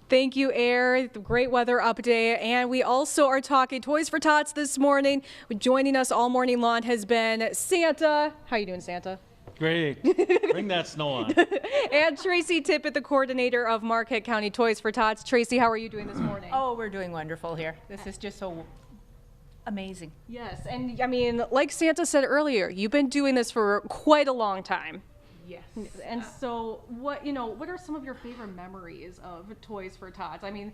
Thank you, Air. Great weather update. And we also are talking Toys for Tots this morning. Joining us all morning long has been Santa. How you doing, Santa? Great. Bring that snow on. And Tracy Tippett, the coordinator of Marquette County Toys for Tots. Tracy, how are you doing this morning? Oh, we're doing wonderful here. This is just so amazing. Yes, and I mean, like Santa said earlier, you've been doing this for quite a long time. Yes. And so what are some of your favorite memories of Toys for Tots? I mean,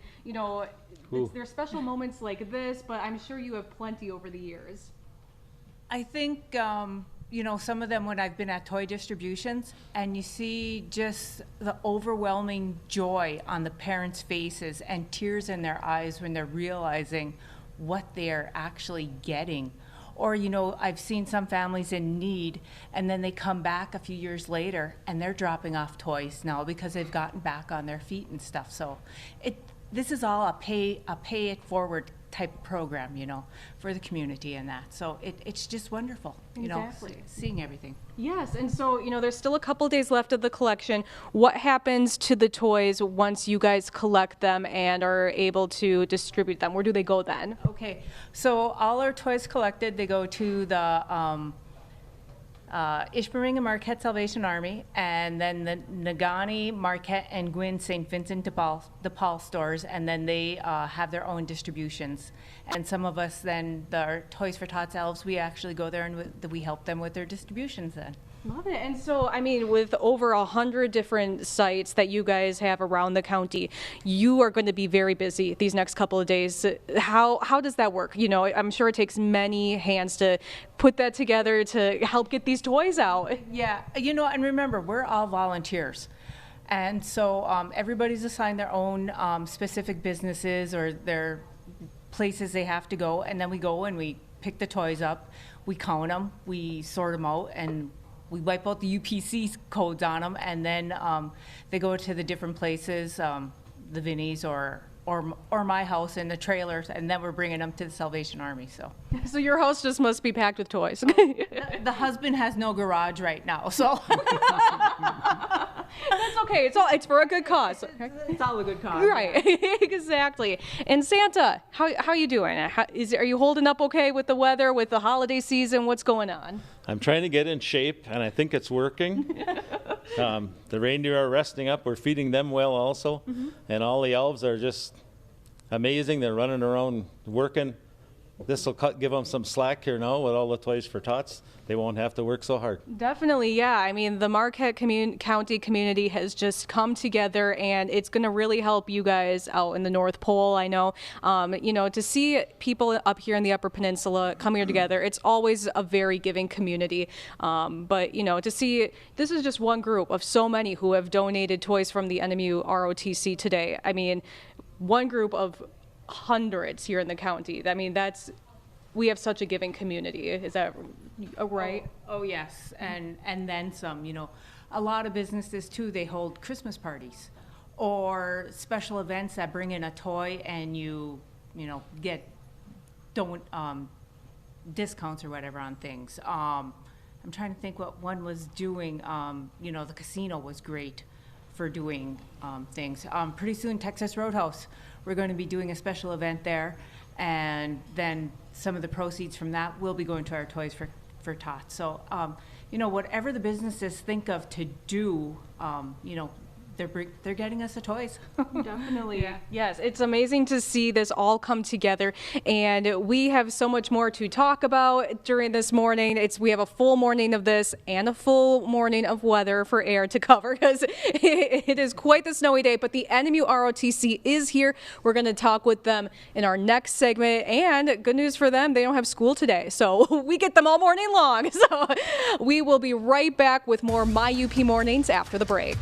there's special moments like this, but I'm sure you have plenty over the years. I think, some of them when I've been at toy distributions and you see just the overwhelming joy on the parents' faces and tears in their eyes when they're realizing what they're actually getting. Or, I've seen some families in need, and then they come back a few years later, and they're dropping off toys now because they've gotten back on their feet and stuff. So this is all a pay it forward type program, for the community and that. So it's just wonderful, Exactly. Seeing everything. Yes, and so, there's still a couple days left of the collection. What happens to the toys once you guys collect them and are able to distribute them? Where do they go then? Okay, so all our toys collected, they go to the Ishpeming and Marquette Salvation Army, and then the Negaunee, Marquette, and Gwynn St. Vincent de Paul stores, and then they have their own distributions. And some of us then, the Toys for Tots elves, we actually go there and we help them with their distributions then. Love it. And so, I mean, with over 100 different sites that you guys have around the county, you are going to be very busy these next couple of days. How does that work? I'm sure it takes many hands to put that together to help get these toys out. Yeah, and remember, we're all volunteers. And so everybody's assigned their own specific businesses or their places they have to go. And then we go and we pick the toys up, we count them, we sort them out, and we wipe out the UPC codes on them, and then they go to the different places, the Vinnie's or my house in the trailers, and then we're bringing them to the Salvation Army. So your house just must be packed with toys. The husband has no garage right now, so that's okay. It's for a good cause. It's all a good cause. Right, yeah. Exactly. And Santa, how you doing? Are you holding up okay with the weather, with the holiday season? What's going on? I'm trying to get in shape, and I think it's working. The reindeer are resting up. We're feeding them well also. Mm-hmm. And all the elves are just amazing. They're running around working. This will give them some slack here now with all the Toys for Tots. They won't have to work so hard. Definitely, yeah. I mean, the Marquette County community has just come together, and it's going to really help you guys out in the North Pole. I know, to see people up here in the Upper Peninsula come here together, it's always a very giving community. But, to see, this is just one group of so many who have donated toys from the NMU ROTC today. I mean, one group of hundreds here in the county. I mean, we have such a giving community. Is that right? Oh yes, and then some. A lot of businesses too, they hold Christmas parties or special events that bring in a toy, and you get discounts or whatever on things. I'm trying to think what one was doing. The casino was great for doing things. Pretty soon, Texas Roadhouse, we're going to be doing a special event there, and then some of the proceeds from that will be going to our Toys for Tots. So, whatever the businesses think of to do, they're getting us the toys. Definitely. Yeah. Yes, it's amazing to see this all come together, and we have so much more to talk about during this morning. We have a full morning of this and a full morning of weather for Air to cover, because it is quite the snowy day, but the NMU ROTC is here. We're going to talk with them in our next segment, and good news for them, they don't have school today, so we get them all morning long. So we will be right back with more My UP Mornings after the break.